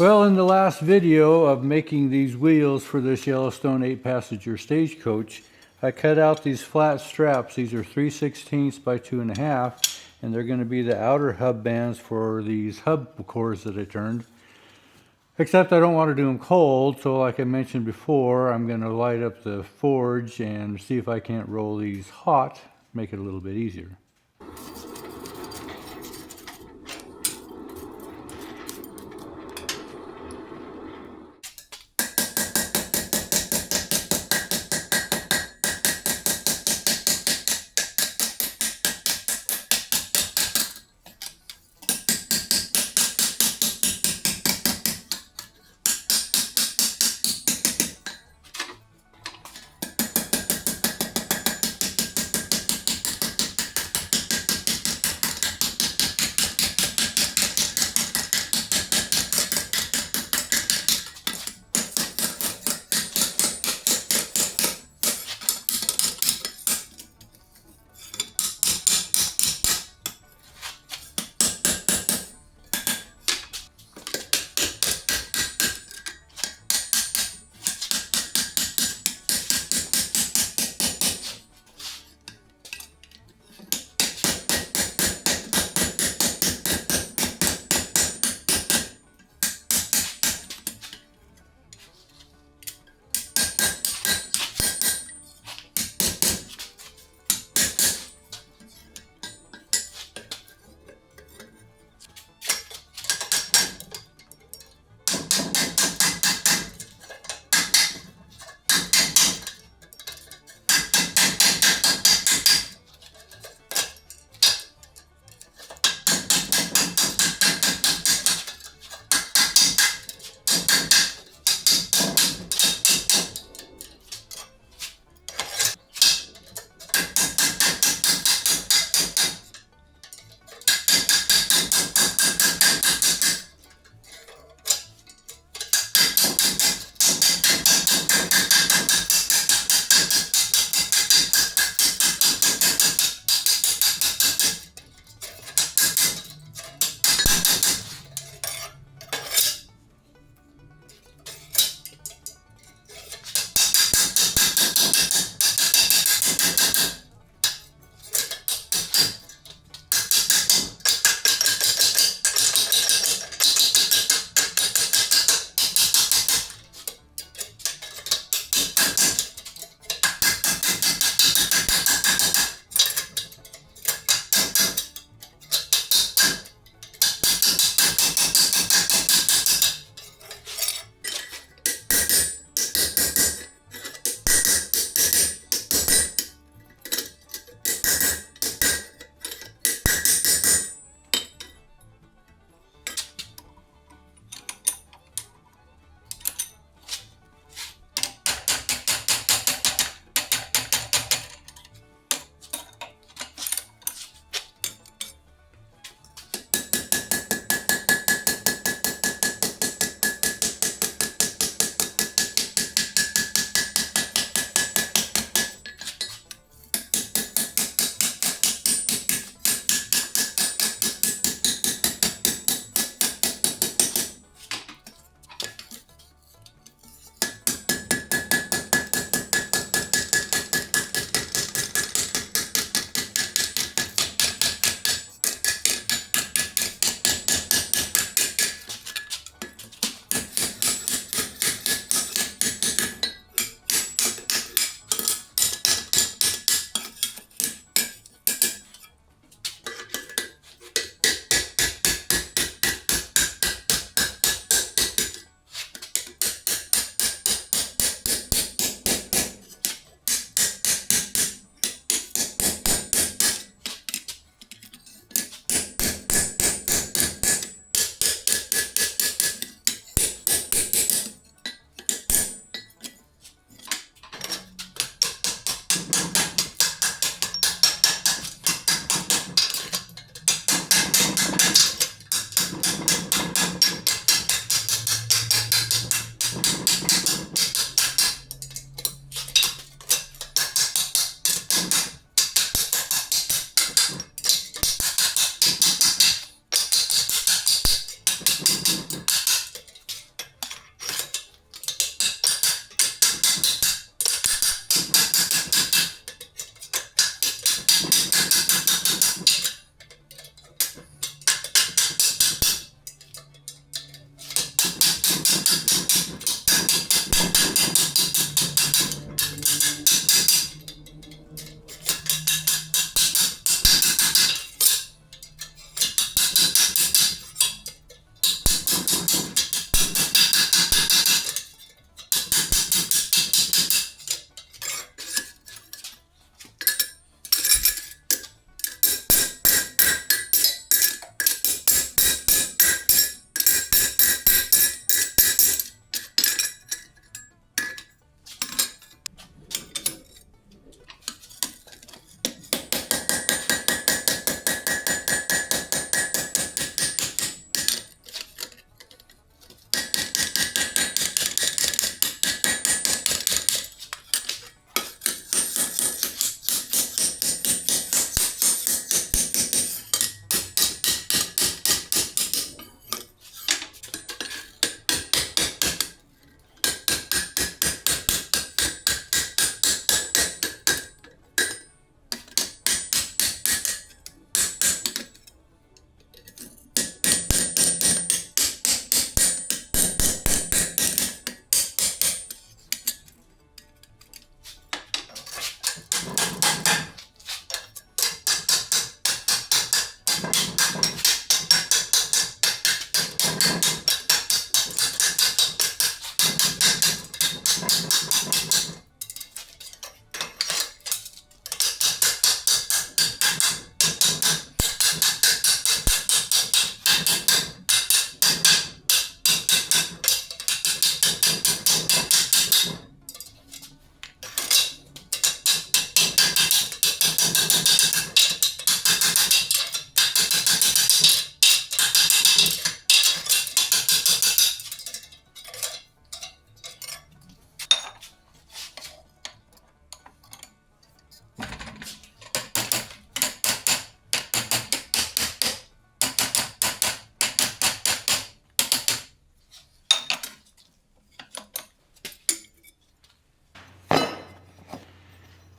Well, in the last video of making these wheels for this Yellowstone 8-passenger stagecoach, I cut out these flat straps. These are 3/16 by 2.5, and they're going to be the outer hub bands for these hub cores that I turned. Except I don't want to do them cold, so like I mentioned before, I'm going to light up the forge and see if I can't roll these hot, make it a little bit easier.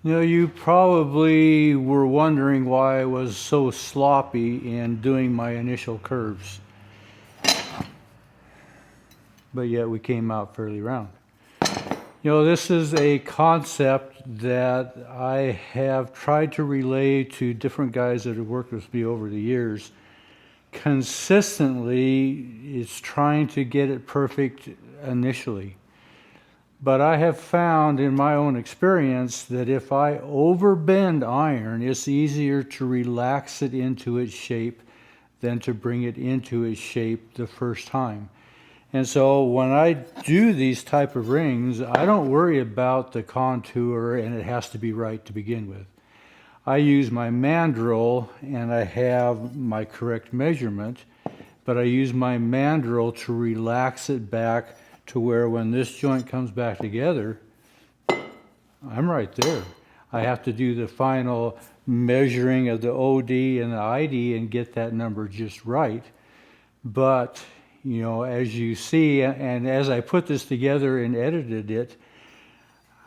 You know, you probably were wondering why I was so sloppy in doing my initial curves, but yet we came out fairly round. You know, this is a concept that I have tried to relay to different guys that have worked with me over the years. Consistently, it's trying to get it perfect initially. But I have found in my own experience that if I overbend iron, it's easier to relax it into its shape than to bring it into its shape the first time. And so when I do these type of rings, I don't worry about the contour and it has to be right to begin with. I use my mandrel and I have my correct measurement, but I use my mandrel to relax it back to where when this joint comes back together, I'm right there. I have to do the final measuring of the OD and the ID and get that number just right. But, you know, as you see, and as I put this together and edited it,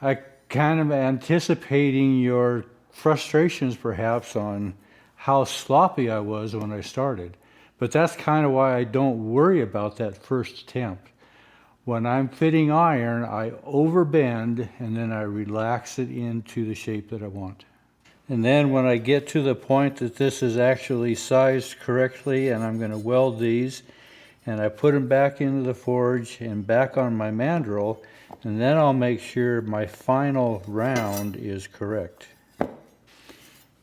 I kind of anticipating your frustrations perhaps on how sloppy I was when I started. But that's kind of why I don't worry about that first attempt. When I'm fitting iron, I overbend and then I relax it into the shape that I want. And then when I get to the point that this is actually sized correctly and I'm going to weld these, and I put them back into the forge and back on my mandrel, and then I'll make sure my final round is correct.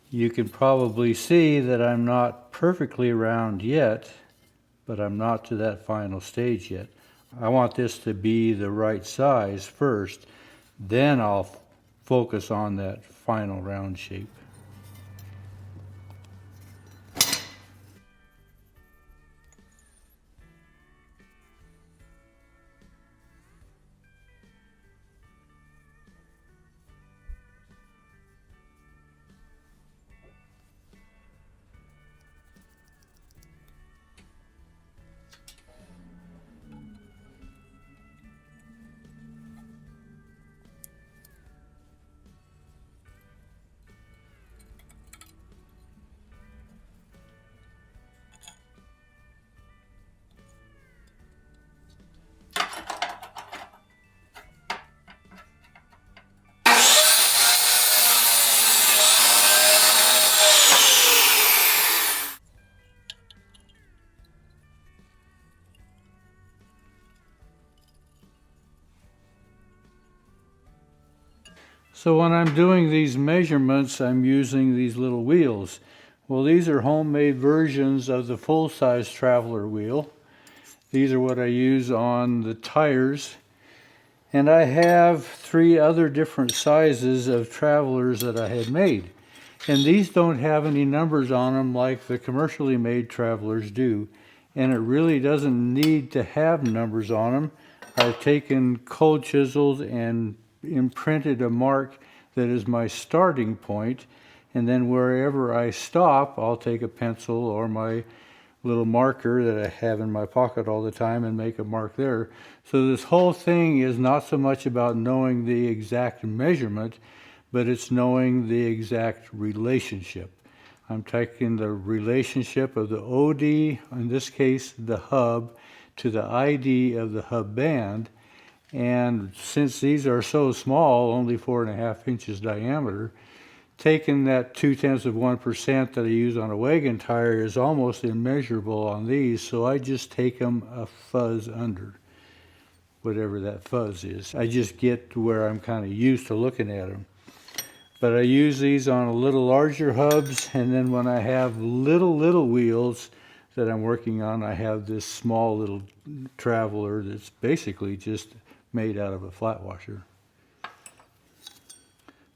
You can probably see that I'm not perfectly round yet, but I'm not to that final stage yet. I want this to be the right size first, then I'll focus on that final round shape. So when I'm doing these measurements, I'm using these little wheels. Well, these are homemade versions of the full-size traveler wheel. These are what I use on the tires. And I have 3 other different sizes of travelers that I had made. And these don't have any numbers on them like the commercially made travelers do. And it really doesn't need to have numbers on them. I've taken cold chisels and imprinted a mark that is my starting point, and then wherever I stop, I'll take a pencil or my little marker that I have in my pocket all the time and make a mark there. So this whole thing is not so much about knowing the exact measurement, but it's knowing the exact relationship. I'm taking the relationship of the OD, in this case the hub, to the ID of the hub band. And since these are so small, only 4.5 inches diameter, taking that 0.2% that I use on a wagon tire is almost immeasurable on these, so I just take them a fuzz under, whatever that fuzz is. I just get to where I'm kind of used to looking at them. But I use these on a little larger hubs, and then when I have little wheels that I'm working on, I have this small little traveler that's basically just made out of a flat washer.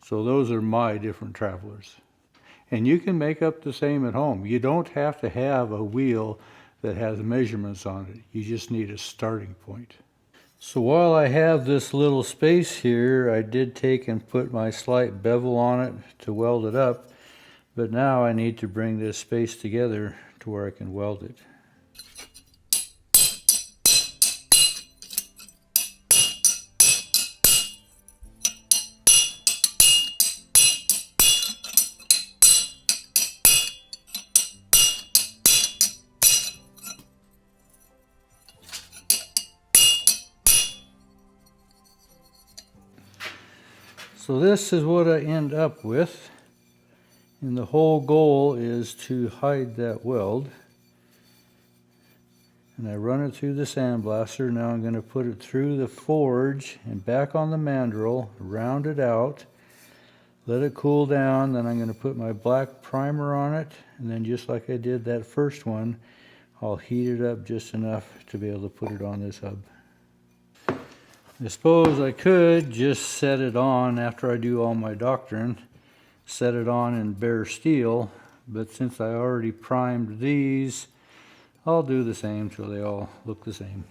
So those are my different travelers. And you can make up the same at home. You don't have to have a wheel that has measurements on it. You just need a starting point. So while I have this little space here, I did take and put my slight bevel on it to weld it up. But now I need to bring this space together to where I can weld it. So this is what I end up with. And the whole goal is to hide that weld. And I run it through the sandblaster. Now I'm going to put it through the forge and back on the mandrel, round it out, let it cool down. Then I'm going to put my black primer on it. And then just like I did that first one, I'll heat it up just enough to be able to put it on this hub. I suppose I could just set it on after I do all my doctoring, set it on in bare steel, but since I already primed these, I'll do the same so they all look the same.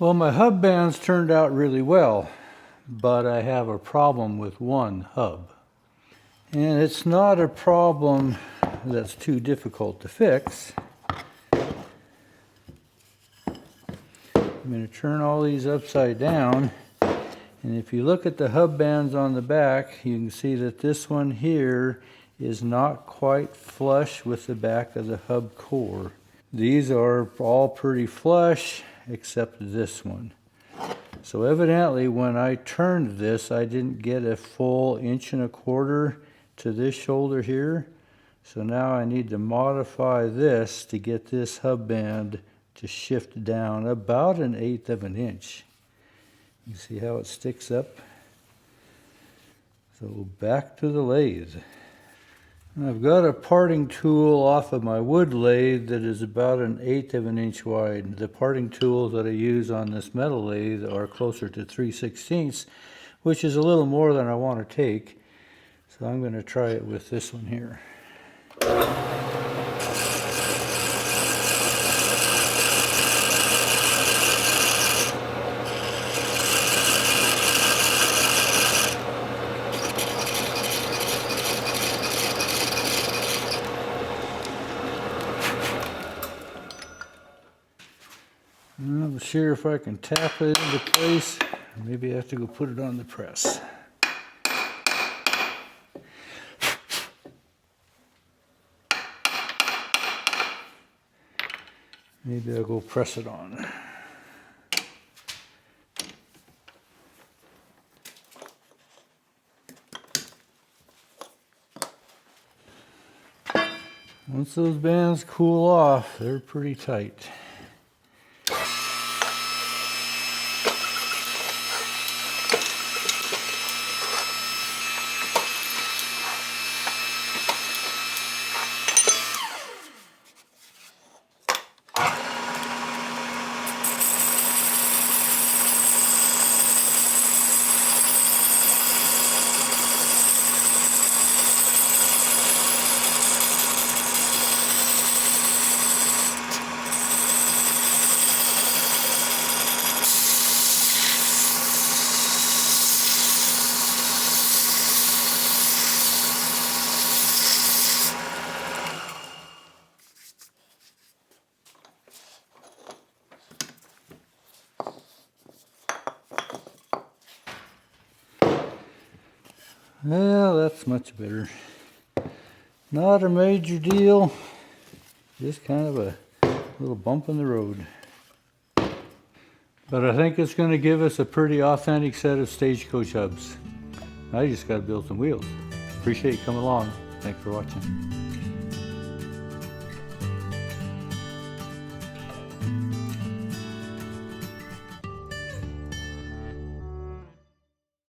Well, my hub bands turned out really well, but I have a problem with one hub. And it's not a problem that's too difficult to fix. I'm going to turn all these upside down, and if you look at the hub bands on the back, you can see that this one here is not quite flush with the back of the hub core. These are all pretty flush except this one. So evidently when I turned this, I didn't get a full 1.25 inches to this shoulder here. So now I need to modify this to get this hub band to shift down about 1/8 of an inch. You see how it sticks up? So back to the lathe. I've got a parting tool off of my wood lathe that is about 1/8 of an inch wide. The parting tools that I use on this metal lathe are closer to 3/16, which is a little more than I want to take. So I'm going to try it with this one here. I'm not sure if I can tap it into place. Maybe I have to go put it on the press. Maybe I'll go press it on. Once those bands cool off, they're pretty tight. Well, that's much better. Not a major deal, just kind of a little bump in the road. But I think it's going to give us a pretty authentic set of Stagecoach hubs. I just got to build some wheels. Appreciate you coming along. Thanks for watching.